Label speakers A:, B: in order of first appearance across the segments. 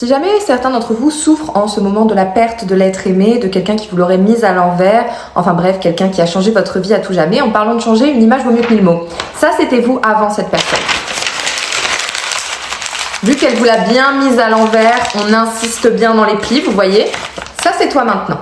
A: Si jamais certains d'entre vous souffrent en ce moment de la perte de l'être aimé, de quelqu'un qui vous l'aurait mise à l'envers, enfin bref, quelqu'un qui a changé votre vie à tout jamais, en parlant de changer, une image vaut mieux que 1000 mots. Ça, c'était vous avant cette personne. Vu qu'elle vous l'a bien mise à l'envers, on insiste bien dans les plis, vous voyez. Ça, c'est toi maintenant.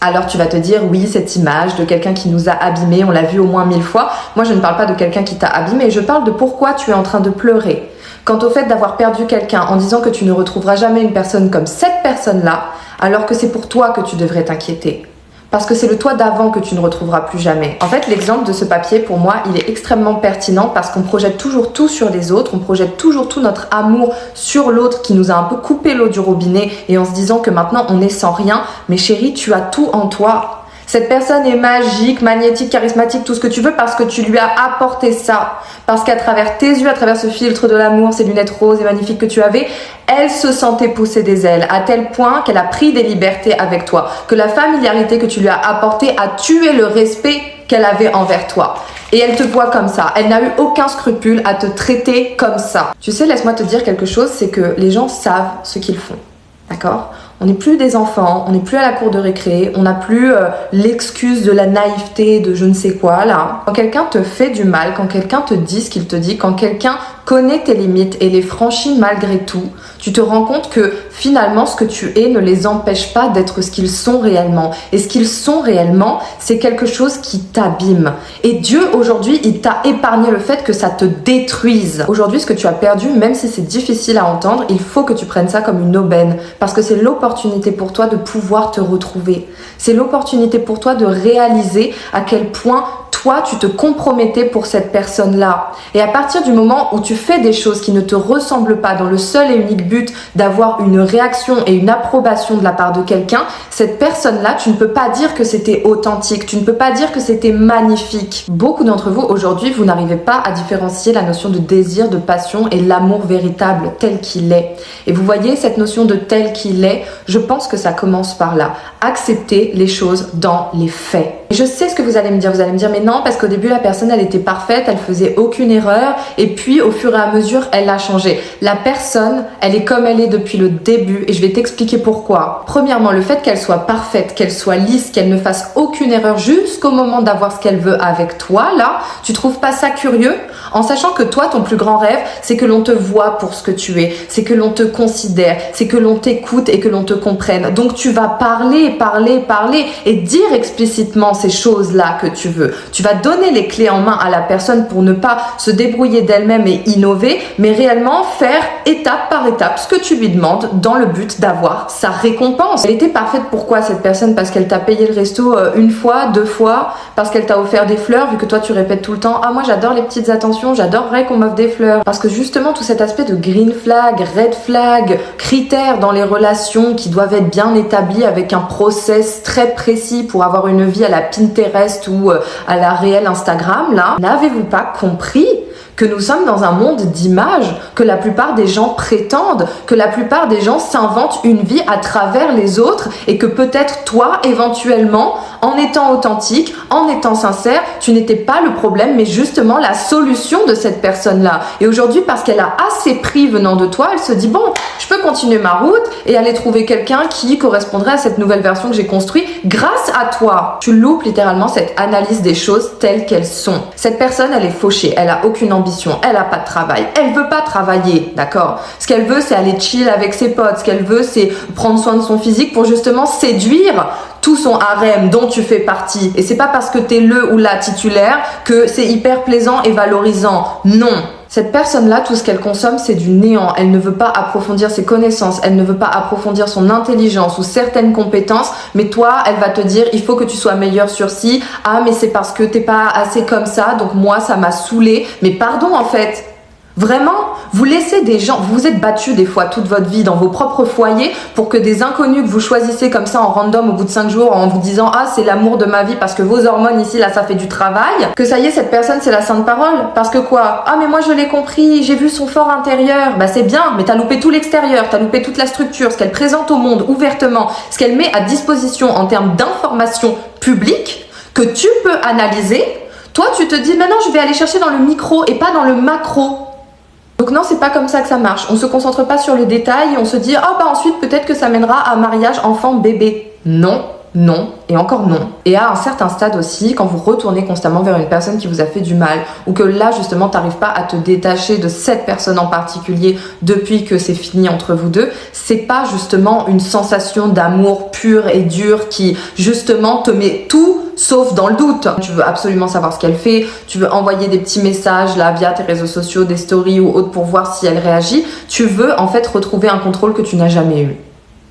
A: Alors tu vas te dire, oui, cette image de quelqu'un qui nous a abîmés, on l'a vu au moins 1000 fois. Moi, je ne parle pas de quelqu'un qui t'a abîmé, je parle de pourquoi tu es en train de pleurer. Quant au fait d'avoir perdu quelqu'un en disant que tu ne retrouveras jamais une personne comme cette personne-là, alors que c'est pour toi que tu devrais t'inquiéter. Parce que c'est le toi d'avant que tu ne retrouveras plus jamais. En fait, l'exemple de ce papier, pour moi, il est extrêmement pertinent parce qu'on projette toujours tout sur les autres, on projette toujours tout notre amour sur l'autre qui nous a un peu coupé l'eau du robinet et en se disant que maintenant on est sans rien. Mais chérie, tu as tout en toi. Cette personne est magique, magnétique, charismatique, tout ce que tu veux parce que tu lui as apporté ça. Parce qu'à travers tes yeux, à travers ce filtre de l'amour, ces lunettes roses et magnifiques que tu avais, elle se sentait pousser des ailes à tel point qu'elle a pris des libertés avec toi. Que la familiarité que tu lui as apportée a tué le respect qu'elle avait envers toi. Et elle te voit comme ça. Elle n'a eu aucun scrupule à te traiter comme ça. Tu sais, laisse-moi te dire quelque chose, c'est que les gens savent ce qu'ils font. D'accord ? On n'est plus des enfants, on n'est plus à la cour de récré, on n'a plus l'excuse de la naïveté, de je ne sais quoi là. Quand quelqu'un te fait du mal, quand quelqu'un te dit ce qu'il te dit, quand quelqu'un connaît tes limites et les franchit malgré tout, tu te rends compte que finalement ce que tu es ne les empêche pas d'être ce qu'ils sont réellement. Et ce qu'ils sont réellement, c'est quelque chose qui t'abîme. Et Dieu aujourd'hui, il t'a épargné le fait que ça te détruise. Aujourd'hui, ce que tu as perdu, même si c'est difficile à entendre, il faut que tu prennes ça comme une aubaine. Parce que c'est l'opportunité pour toi de pouvoir te retrouver. C'est l'opportunité pour toi de réaliser à quel point toi, tu te compromettais pour cette personne-là. Et à partir du moment où tu fais des choses qui ne te ressemblent pas dans le seul et unique but d'avoir une réaction et une approbation de la part de quelqu'un, cette personne-là, tu ne peux pas dire que c'était authentique, tu ne peux pas dire que c'était magnifique. Beaucoup d'entre vous, aujourd'hui, vous n'arrivez pas à différencier la notion de désir, de passion et l'amour véritable tel qu'il est. Et vous voyez, cette notion de tel qu'il est, je pense que ça commence par là. Accepter les choses dans les faits. Et je sais ce que vous allez me dire mais non, parce qu'au début la personne elle était parfaite, elle faisait aucune erreur et puis au fur et à mesure elle a changé. La personne, elle est comme elle est depuis le début et je vais t'expliquer pourquoi. Premièrement, le fait qu'elle soit parfaite, qu'elle soit lisse, qu'elle ne fasse aucune erreur jusqu'au moment d'avoir ce qu'elle veut avec toi, là, tu trouves pas ça curieux? En sachant que toi, ton plus grand rêve, c'est que l'on te voit pour ce que tu es, c'est que l'on te considère, c'est que l'on t'écoute et que l'on te comprenne. Donc tu vas parler et dire explicitement ces choses-là que tu veux. Tu vas donner les clés en main à la personne pour ne pas se débrouiller d'elle-même et innover, mais réellement faire étape par étape ce que tu lui demandes dans le but d'avoir sa récompense. Elle était parfaite, pourquoi cette personne? Parce qu'elle t'a payé le resto une fois, 2 fois, parce qu'elle t'a offert des fleurs, vu que toi tu répètes tout le temps « Ah moi j'adore les petites attentions, j'adorerais qu'on m'offre des fleurs ». Parce que justement tout cet aspect de green flag, red flag, critères dans les relations qui doivent être bien établis avec un process très précis pour avoir une vie à la Pinterest ou à la réelle Instagram là, n'avez-vous pas compris que nous sommes dans un monde d'images, que la plupart des gens prétendent, que la plupart des gens s'inventent une vie à travers les autres et que peut-être toi, éventuellement, en étant authentique, en étant sincère, tu n'étais pas le problème, mais justement la solution de cette personne-là. Et aujourd'hui, parce qu'elle a assez pris venant de toi, elle se dit, bon, je peux continuer ma route et aller trouver quelqu'un qui correspondrait à cette nouvelle version que j'ai construite grâce à toi. Tu loupes littéralement cette analyse des choses telles qu'elles sont. Cette personne, elle est fauchée, elle a aucune ambition. Elle a pas de travail, elle veut pas travailler, d'accord? Ce qu'elle veut, c'est aller chill avec ses potes, ce qu'elle veut, c'est prendre soin de son physique pour justement séduire tout son harem dont tu fais partie. Et c'est pas parce que t'es le ou la titulaire que c'est hyper plaisant et valorisant. Non. Cette personne-là, tout ce qu'elle consomme, c'est du néant. Elle ne veut pas approfondir ses connaissances, elle ne veut pas approfondir son intelligence ou certaines compétences, mais toi, elle va te dire, il faut que tu sois meilleur sur ci. Ah, mais c'est parce que t'es pas assez comme ça, donc moi, ça m'a saoulé. Mais pardon, en fait. Vraiment, vous laissez des gens, vous vous êtes battus des fois toute votre vie dans vos propres foyers pour que des inconnus que vous choisissez comme ça en random au bout de 5 jours en vous disant « Ah, c'est l'amour de ma vie parce que vos hormones ici, là, ça fait du travail », que ça y est, cette personne, c'est la sainte parole. Parce que quoi? Ah, mais moi, je l'ai compris, j'ai vu son fort intérieur. Bah, c'est bien, mais t'as loupé tout l'extérieur, t'as loupé toute la structure, ce qu'elle présente au monde ouvertement, ce qu'elle met à disposition en termes d'informations publiques que tu peux analyser. Toi, tu te dis « Maintenant, je vais aller chercher dans le micro et pas dans le macro ». Donc non, c'est pas comme ça que ça marche. On se concentre pas sur le détail et on se dit « Ah bah ensuite peut-être que ça mènera à mariage, enfant, bébé ». Non, non et encore non. Et à un certain stade aussi, quand vous retournez constamment vers une personne qui vous a fait du mal ou que là justement t'arrives pas à te détacher de cette personne en particulier depuis que c'est fini entre vous deux, c'est pas justement une sensation d'amour pur et dur qui justement te met tout sauf dans le doute. Tu veux absolument savoir ce qu'elle fait, tu veux envoyer des petits messages là via tes réseaux sociaux, des stories ou autres pour voir si elle réagit. Tu veux en fait retrouver un contrôle que tu n'as jamais eu.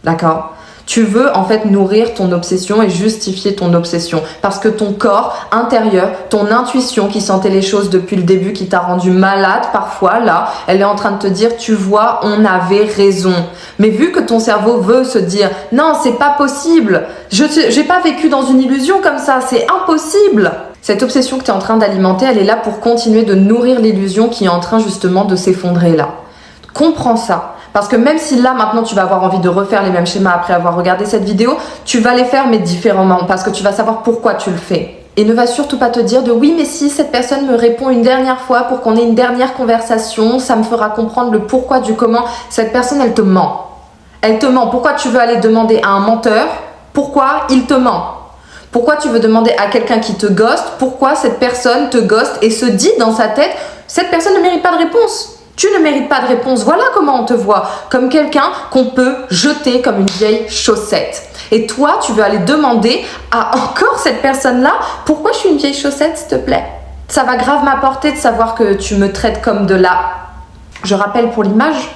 A: D'accord ? Tu veux en fait nourrir ton obsession et justifier ton obsession parce que ton corps intérieur, ton intuition qui sentait les choses depuis le début, qui t'a rendu malade parfois, là, elle est en train de te dire, tu vois, on avait raison. Mais vu que ton cerveau veut se dire, non, c'est pas possible, j'ai pas vécu dans une illusion comme ça, c'est impossible. Cette obsession que tu es en train d'alimenter, elle est là pour continuer de nourrir l'illusion qui est en train justement de s'effondrer là. Comprends ça. Parce que même si là, maintenant, tu vas avoir envie de refaire les mêmes schémas après avoir regardé cette vidéo, tu vas les faire mais différemment parce que tu vas savoir pourquoi tu le fais. Et ne va surtout pas te dire de oui, mais si cette personne me répond une dernière fois pour qu'on ait une dernière conversation, ça me fera comprendre le pourquoi du comment. Cette personne, elle te ment. Elle te ment. Pourquoi tu veux aller demander à un menteur? Pourquoi il te ment? Pourquoi tu veux demander à quelqu'un qui te ghoste? Pourquoi cette personne te ghoste et se dit dans sa tête, cette personne ne mérite pas de réponse? Tu ne mérites pas de réponse. Voilà comment on te voit. Comme quelqu'un qu'on peut jeter comme une vieille chaussette. Et toi, tu veux aller demander à encore cette personne-là, pourquoi je suis une vieille chaussette, s'il te plaît? Ça va grave m'apporter de savoir que tu me traites comme de la... Je rappelle pour l'image,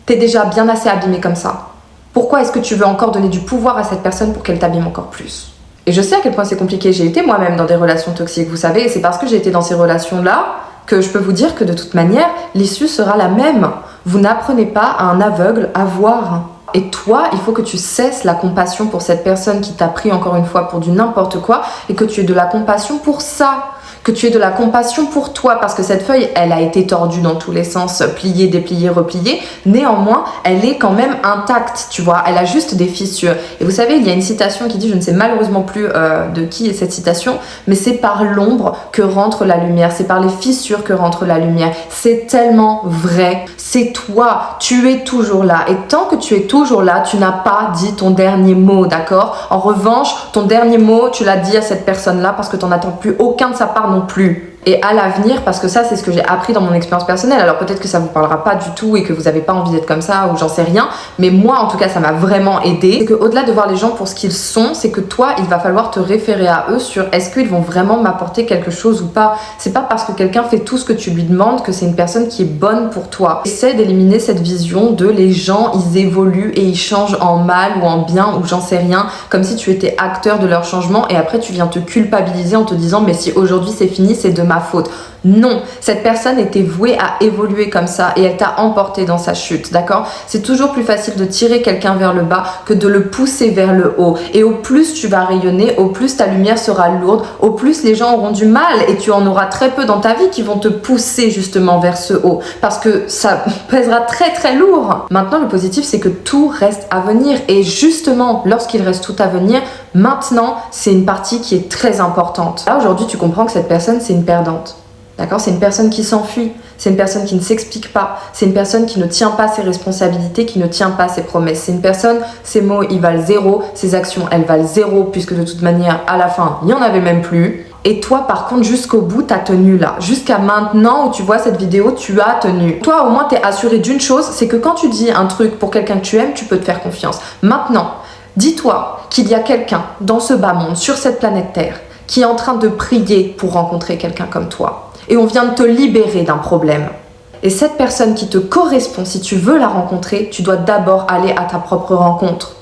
A: t'es déjà bien assez abîmé comme ça. Pourquoi est-ce que tu veux encore donner du pouvoir à cette personne pour qu'elle t'abîme encore plus? Et je sais à quel point c'est compliqué. J'ai été moi-même dans des relations toxiques, vous savez, et c'est parce que j'ai été dans ces relations-là que je peux vous dire que de toute manière, l'issue sera la même. Vous n'apprenez pas à un aveugle à voir. Et toi, il faut que tu cesses la compassion pour cette personne qui t'a pris encore une fois pour du n'importe quoi et que tu aies de la compassion pour ça. Que tu aies de la compassion pour toi parce que cette feuille, elle a été tordue dans tous les sens, pliée, dépliée, repliée. Néanmoins, elle est quand même intacte, tu vois. Elle a juste des fissures. Et vous savez, il y a une citation qui dit, je ne sais malheureusement plus de qui est cette citation, mais c'est par l'ombre que rentre la lumière. C'est par les fissures que rentre la lumière. C'est tellement vrai. C'est toi. Tu es toujours là. Et tant que tu es toujours là, tu n'as pas dit ton dernier mot, d'accord? En revanche, ton dernier mot, tu l'as dit à cette personne-là parce que tu n'en attends plus aucun de sa part non plus. Et à l'avenir, parce que ça c'est ce que j'ai appris dans mon expérience personnelle, alors peut-être que ça vous parlera pas du tout et que vous avez pas envie d'être comme ça ou j'en sais rien, mais moi en tout cas ça m'a vraiment aidé. C'est que au-delà de voir les gens pour ce qu'ils sont, c'est que toi il va falloir te référer à eux sur est-ce qu'ils vont vraiment m'apporter quelque chose ou pas. C'est pas parce que quelqu'un fait tout ce que tu lui demandes que c'est une personne qui est bonne pour toi. Essaie d'éliminer cette vision de les gens ils évoluent et ils changent en mal ou en bien ou j'en sais rien, comme si tu étais acteur de leur changement et après tu viens te culpabiliser en te disant mais si aujourd'hui c'est fini c'est de ma faute. Non, cette personne était vouée à évoluer comme ça et elle t'a emporté dans sa chute, d'accord? C'est toujours plus facile de tirer quelqu'un vers le bas que de le pousser vers le haut. Et au plus tu vas rayonner, au plus ta lumière sera lourde, au plus les gens auront du mal et tu en auras très peu dans ta vie qui vont te pousser justement vers ce haut parce que ça pèsera très très lourd. Maintenant, le positif, c'est que tout reste à venir et justement, lorsqu'il reste tout à venir, maintenant, c'est une partie qui est très importante. Là, aujourd'hui, tu comprends que cette personne, c'est une perdante. D'accord? C'est une personne qui s'enfuit, c'est une personne qui ne s'explique pas, c'est une personne qui ne tient pas ses responsabilités, qui ne tient pas ses promesses. C'est une personne, ses mots, ils valent zéro, ses actions, elles valent zéro, puisque de toute manière, à la fin, il n'y en avait même plus. Et toi, par contre, jusqu'au bout, t'as tenu là. Jusqu'à maintenant où tu vois cette vidéo, tu as tenu. Toi, au moins, t'es assuré d'une chose, c'est que quand tu dis un truc pour quelqu'un que tu aimes, tu peux te faire confiance. Maintenant, dis-toi qu'il y a quelqu'un dans ce bas monde, sur cette planète Terre, qui est en train de prier pour rencontrer quelqu'un comme toi. Et on vient de te libérer d'un problème. Et cette personne qui te correspond, si tu veux la rencontrer, tu dois d'abord aller à ta propre rencontre.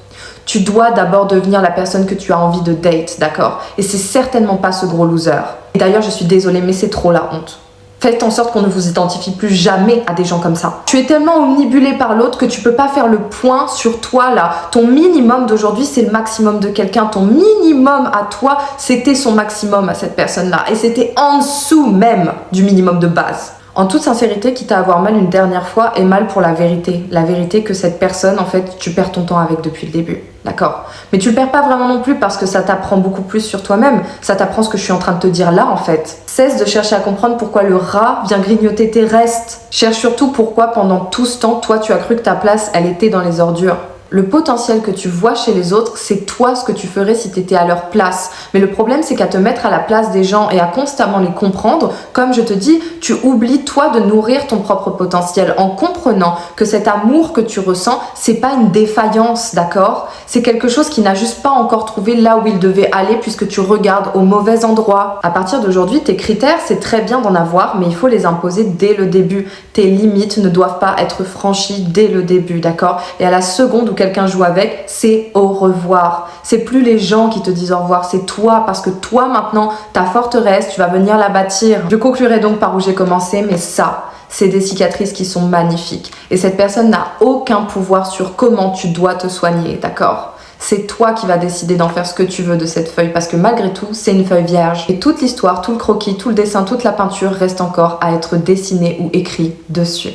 A: Tu dois d'abord devenir la personne que tu as envie de date, d'accord? Et c'est certainement pas ce gros loser. Et d'ailleurs, je suis désolée, mais c'est trop la honte. Faites en sorte qu'on ne vous identifie plus jamais à des gens comme ça. Tu es tellement omnibulé par l'autre que tu peux pas faire le point sur toi là. Ton minimum d'aujourd'hui, c'est le maximum de quelqu'un. Ton minimum à toi, c'était son maximum à cette personne-là. Et c'était en dessous même du minimum de base. En toute sincérité, quitte à avoir mal une dernière fois, et mal pour la vérité. La vérité que cette personne, en fait, tu perds ton temps avec depuis le début. D'accord? Mais tu le perds pas vraiment non plus parce que ça t'apprend beaucoup plus sur toi-même. Ça t'apprend ce que je suis en train de te dire là, en fait. Cesse de chercher à comprendre pourquoi le rat vient grignoter tes restes. Cherche surtout pourquoi pendant tout ce temps, toi, tu as cru que ta place, elle était dans les ordures. Le potentiel que tu vois chez les autres, c'est toi ce que tu ferais si tu étais à leur place. Mais le problème, c'est qu'à te mettre à la place des gens et à constamment les comprendre, comme je te dis, tu oublies toi de nourrir ton propre potentiel en comprenant que cet amour que tu ressens, c'est pas une défaillance, d'accord? C'est quelque chose qui n'a juste pas encore trouvé là où il devait aller puisque tu regardes au mauvais endroit. À partir d'aujourd'hui, tes critères, c'est très bien d'en avoir, mais il faut les imposer dès le début. Tes limites ne doivent pas être franchies dès le début, d'accord? Et à la seconde où quelqu'un joue avec, c'est au revoir. C'est plus les gens qui te disent au revoir, c'est toi, parce que toi maintenant, ta forteresse, tu vas venir la bâtir. Je conclurai donc par où j'ai commencé, mais ça, c'est des cicatrices qui sont magnifiques. Et cette personne n'a aucun pouvoir sur comment tu dois te soigner, d'accord? C'est toi qui vas décider d'en faire ce que tu veux de cette feuille, parce que malgré tout, c'est une feuille vierge. Et toute l'histoire, tout le croquis, tout le dessin, toute la peinture reste encore à être dessinée ou écrit dessus.